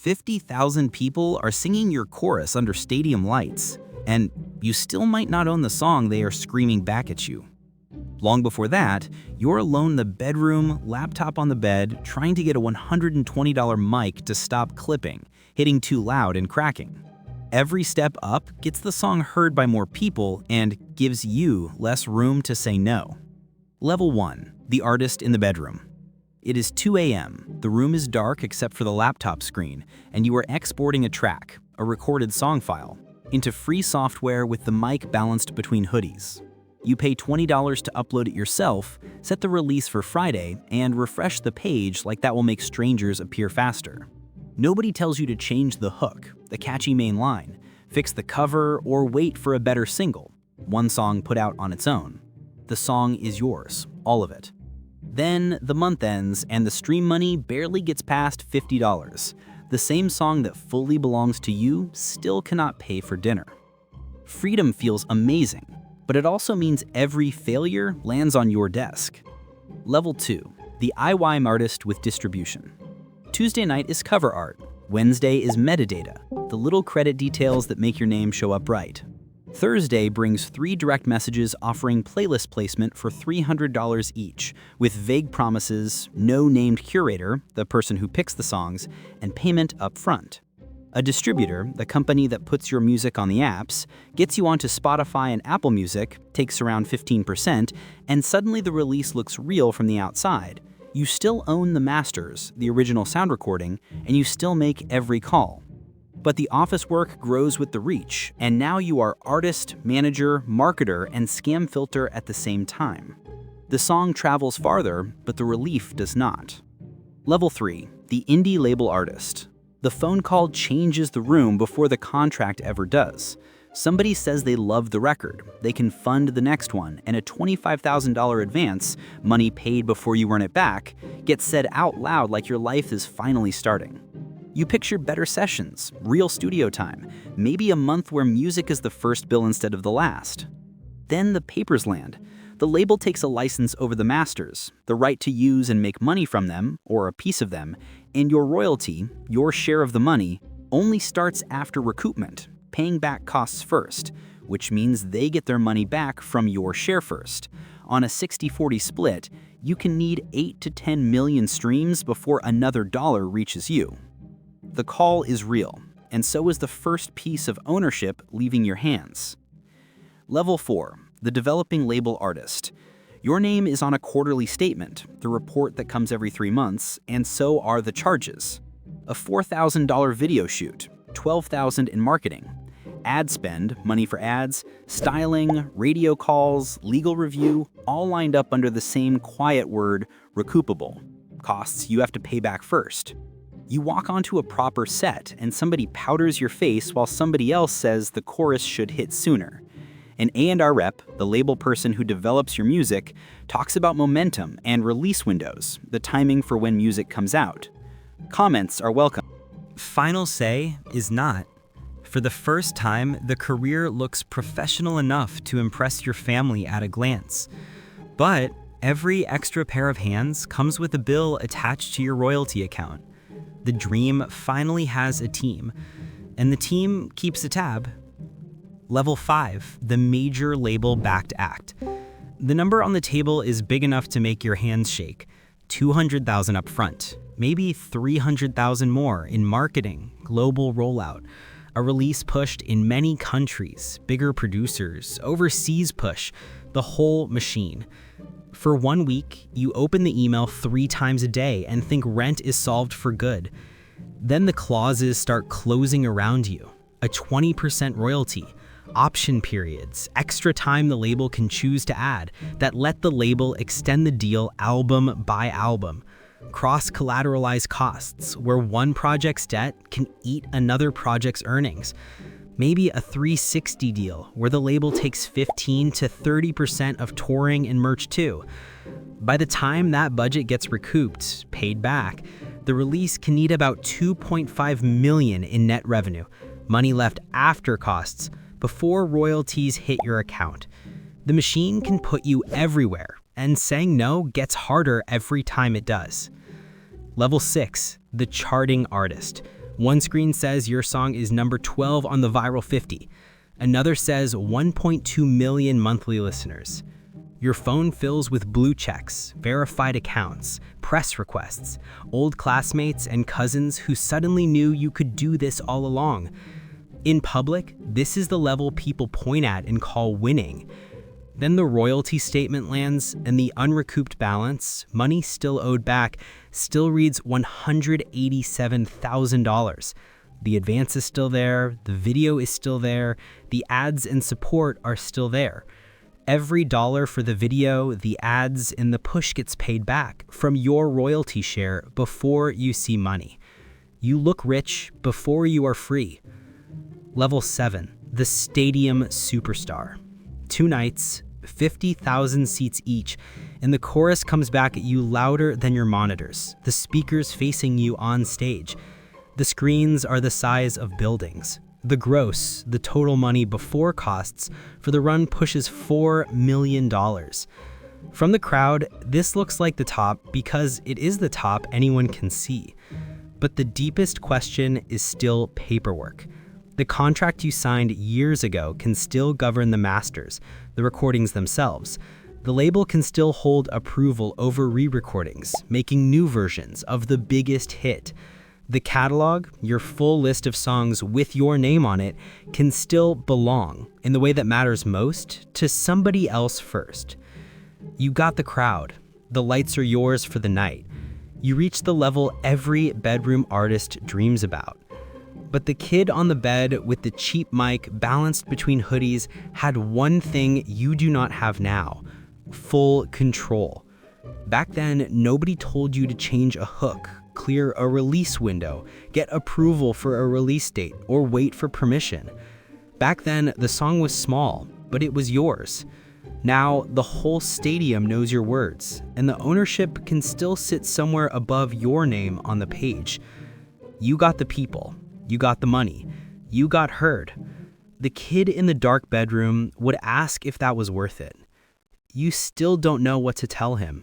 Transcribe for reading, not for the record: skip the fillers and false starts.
50,000 people are singing your chorus under stadium lights, and you still might not own the song they are screaming back at you. Long before that, you're alone in the bedroom, laptop on the bed, trying to get a $120 mic to stop clipping, hitting too loud and cracking. Every step up gets the song heard by more people and gives you less room to say no. Level 1. The artist in the bedroom. It is 2 a.m., the room is dark except for the laptop screen, and you are exporting a track, a recorded song file, into free software with the mic balanced between hoodies. You pay $20 to upload it yourself, set the release for Friday, and refresh the page like that will make strangers appear faster. Nobody tells you to change the hook, the catchy main line, fix the cover, or wait for a better single, one song put out on its own. The song is yours, all of it. Then the month ends and the stream money barely gets past $50. The same song that fully belongs to you still cannot pay for dinner. Freedom feels amazing, but it also means every failure lands on your desk. Level 2. The IY artist with distribution. Tuesday night is cover art. Wednesday is metadata, the little credit details that make your name show up right. Thursday brings 3 direct messages offering playlist placement for $300 each, with vague promises, no named curator, the person who picks the songs, and payment up front. A distributor, the company that puts your music on the apps, gets you onto Spotify and Apple Music, takes around 15%, and suddenly the release looks real from the outside. You still own the masters, the original sound recording, and you still make every call. But the office work grows with the reach, and now you are artist, manager, marketer, and scam filter at the same time. The song travels farther, but the relief does not. Level 3. The indie label artist. The phone call changes the room before the contract ever does. Somebody says they love the record, they can fund the next one, and a $25,000 advance, money paid before you earn it back, gets said out loud like your life is finally starting. You picture better sessions, real studio time, maybe a month where music is the first bill instead of the last. Then the papers land. The label takes a license over the masters, the right to use and make money from them, or a piece of them, and your royalty, your share of the money, only starts after recoupment, paying back costs first, which means they get their money back from your share first. On a 60-40 split, you can need 8 to 10 million streams before another dollar reaches you. The call is real, and so is the first piece of ownership leaving your hands. Level 4. The developing label artist. Your name is on a quarterly statement, the report that comes every 3 months, and so are the charges. A $4,000 video shoot, $12,000 in marketing, ad spend, money for ads, styling, radio calls, legal review, all lined up under the same quiet word, recoupable. Costs you have to pay back first. You walk onto a proper set and somebody powders your face while somebody else says the chorus should hit sooner. An A&R rep, the label person who develops your music, talks about momentum and release windows, the timing for when music comes out. Comments are welcome. Final say is not. For the first time, the career looks professional enough to impress your family at a glance. But every extra pair of hands comes with a bill attached to your royalty account. The dream finally has a team, and the team keeps a tab. Level 5, the major label-backed act. The number on the table is big enough to make your hands shake. $200,000 up front, maybe $300,000 more in marketing, global rollout, a release pushed in many countries, bigger producers, overseas push, the whole machine. For 1 week, you open the email 3 times a day and think rent is solved for good. Then the clauses start closing around you. A 20% royalty, option periods, extra time the label can choose to add that let the label extend the deal album by album. Cross-collateralized costs, where one project's debt can eat another project's earnings. Maybe a 360 deal, where the label takes 15 to 30% of touring and merch too. By the time that budget gets recouped, paid back, the release can need about $2.5 million in net revenue, money left after costs, before royalties hit your account. The machine can put you everywhere, and saying no gets harder every time it does. Level 6, the charting artist. One screen says your song is number 12 on the Viral 50. Another says 1.2 million monthly listeners. Your phone fills with blue checks, verified accounts, press requests, old classmates and cousins who suddenly knew you could do this all along. In public, this is the level people point at and call winning. Then the royalty statement lands, and the unrecouped balance, money still owed back, still reads $187,000. The advance is still there, the video is still there, the ads and support are still there. Every dollar for the video, the ads, and the push gets paid back from your royalty share before you see money. You look rich before you are free. Level 7, the Stadium Superstar. 2 nights, 50,000 seats each, and the chorus comes back at you louder than your monitors, the speakers facing you on stage. The screens are the size of buildings. The gross, the total money before costs, for the run pushes $4 million. From the crowd, this looks like the top because it is the top anyone can see. But the deepest question is still paperwork. The contract you signed years ago can still govern the masters, the recordings themselves. The label can still hold approval over re-recordings, making new versions of the biggest hit. The catalog, your full list of songs with your name on it, can still belong, in the way that matters most, to somebody else first. You got the crowd. The lights are yours for the night. You reach the level every bedroom artist dreams about. But the kid on the bed with the cheap mic balanced between hoodies had one thing you do not have now: full control. Back then, nobody told you to change a hook, clear a release window, get approval for a release date, or wait for permission. Back then, the song was small, but it was yours. Now, the whole stadium knows your words, and the ownership can still sit somewhere above your name on the page. You got the people. You got the money. You got heard. The kid in the dark bedroom would ask if that was worth it. You still don't know what to tell him.